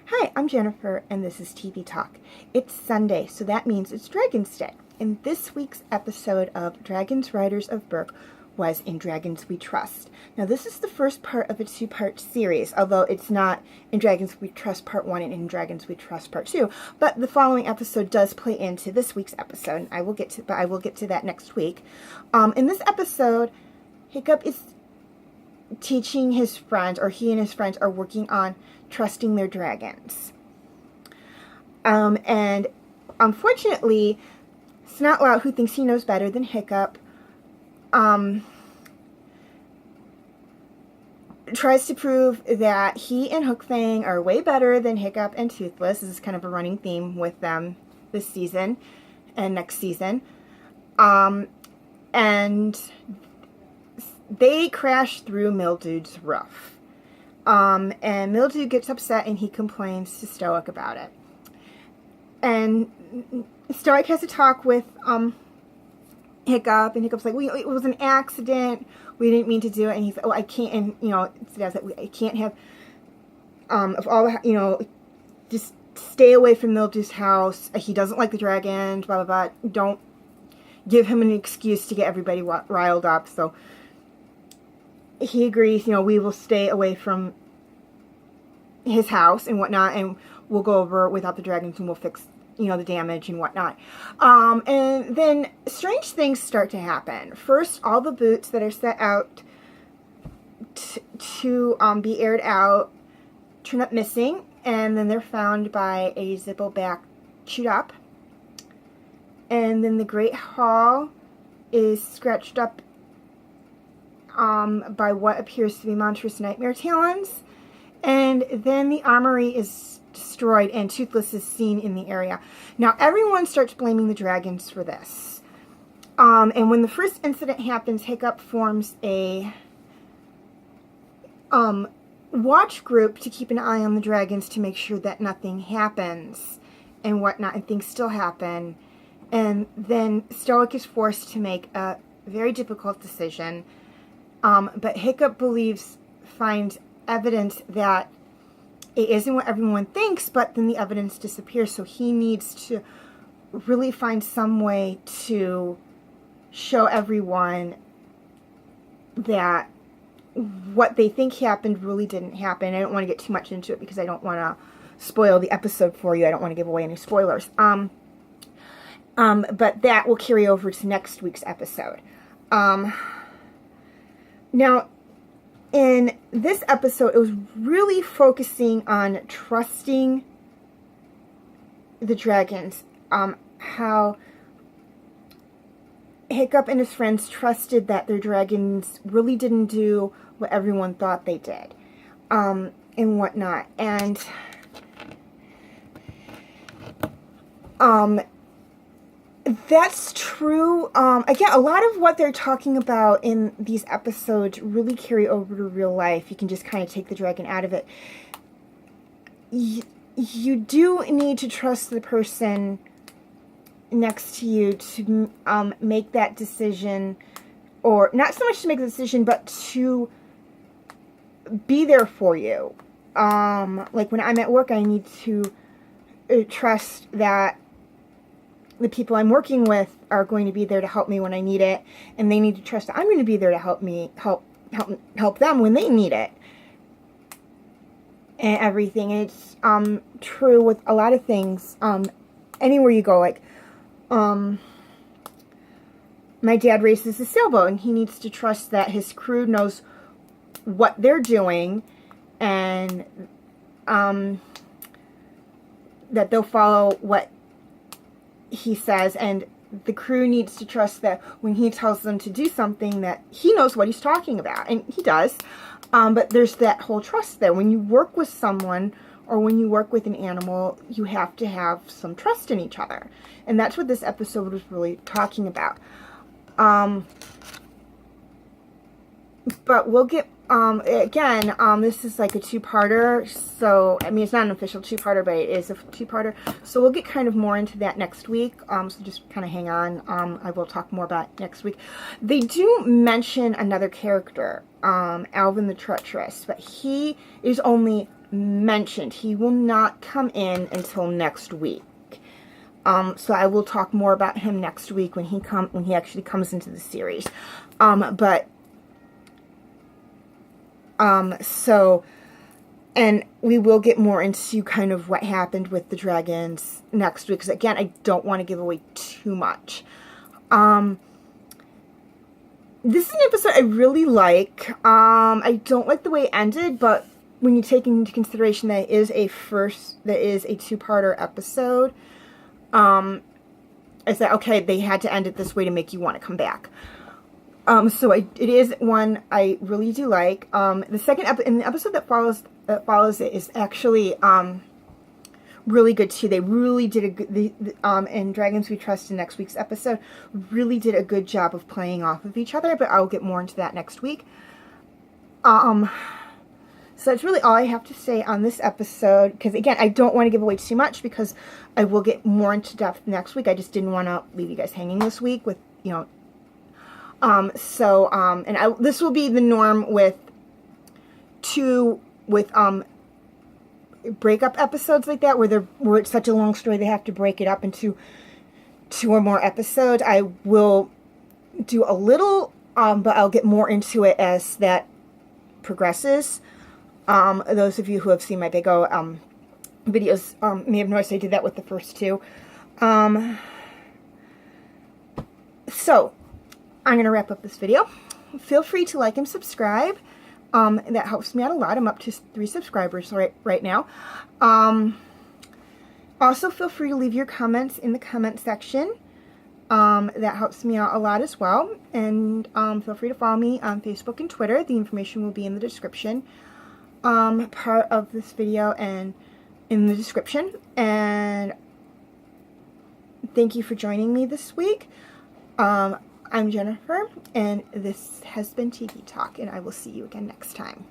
Hi, I'm Jennifer, and this is TV Talk. It's Sunday, so that means it's Dragon's Day. And this week's episode of Dragons Riders of Berk was In Dragons We Trust. Now, this is the first part of a two-part series, although it's not In Dragons We Trust Part 1 and In Dragons We Trust Part 2. But the following episode does play into this week's episode, and I will get to that next week. In this episode, Hiccup is teaching his friends, or he and his friends are working on trusting their dragons. And unfortunately, Snotlout, who thinks he knows better than Hiccup, tries to prove that he and Hookfang are way better than Hiccup and Toothless. This is kind of a running theme with them this season and next season. And they crash through Mildew's roof. And Mildew gets upset and he complains to Stoic about it. And Stoic has a talk with Hiccup, and Hiccup's like, well, it was an accident. We didn't mean to do it. And he's like, oh, I can't, and, Dad's like, I can't have, of all the, just stay away from Mildew's house. He doesn't like the dragons, blah, blah, blah. Don't give him an excuse to get everybody riled up. So he agrees, we will stay away from his house and whatnot, and we'll go over without the dragons and we'll fix, the damage and whatnot. And then strange things start to happen. First, all the boots that are set out to be aired out turn up missing, and then they're found by a Zippleback chewed up. And then the Great Hall is scratched up by what appears to be monstrous nightmare talons. And then the armory is destroyed and Toothless is seen in the area. Now everyone starts blaming the dragons for this. And when the first incident happens, Hiccup forms a watch group to keep an eye on the dragons to make sure that nothing happens and whatnot, and things still happen. And then Stoic is forced to make a very difficult decision. But Hiccup finds evidence that it isn't what everyone thinks, but then the evidence disappears, so he needs to really find some way to show everyone that what they think happened really didn't happen. I don't want to get too much into it because I don't want to spoil the episode for you. I don't want to give away any spoilers. But that will carry over to next week's episode. Now, in this episode, it was really focusing on trusting the dragons. How Hiccup and his friends trusted that their dragons really didn't do what everyone thought they did, and whatnot. And that's true. Again, a lot of what they're talking about in these episodes really carry over to real life. You can just kind of take the dragon out of it. You do need to trust the person next to you to make that decision, or not so much to make the decision, but to be there for you. Like when I'm at work, I need to trust that the people I'm working with are going to be there to help me when I need it, and they need to trust that I'm going to be there to help them when they need it, and everything. And it's true with a lot of things. Anywhere you go, like my dad races a sailboat, and he needs to trust that his crew knows what they're doing, and that they'll follow what he says, and the crew needs to trust that when he tells them to do something that he knows what he's talking about, and he does. But there's that whole trust there. When you work with someone or when you work with an animal, you have to have some trust in each other, and that's what this episode was really talking about. But we'll get again, this is like a two-parter, so, I mean, it's not an official two-parter, but it is a two-parter, so we'll get kind of more into that next week, so just kind of hang on. I will talk more about it next week. They do mention another character, Alvin the Treacherous, but he is only mentioned. He will not come in until next week. So I will talk more about him next week when he actually comes into the series. And we will get more into kind of what happened with the dragons next week, because again, I don't want to give away too much. This is an episode I really like. I don't like the way it ended, but when you take into consideration that it is a two-parter episode, I said, okay, they had to end it this way to make you want to come back. So it is one I really do like. The second the episode that follows it is actually really good too. They really did a good, and Dragons We Trust in next week's episode really did a good job of playing off of each other, but I'll get more into that next week. So that's really all I have to say on this episode, because again, I don't want to give away too much because I will get more into depth next week. I just didn't want to leave you guys hanging this week with, this will be the norm with breakup episodes like that, where it's such a long story they have to break it up into 2 or more episodes. I will do a little, but I'll get more into it as that progresses. Those of you who have seen my Big O videos may have noticed I did that with the first 2. So I'm going to wrap up this video. Feel free to like and subscribe. That helps me out a lot. I'm up to 3 subscribers right now. Also, feel free to leave your comments in the comment section. That helps me out a lot as well. And feel free to follow me on Facebook and Twitter. The information will be in the description part of this video and in the description. And thank you for joining me this week. I'm Jennifer, and this has been TV Talk, and I will see you again next time.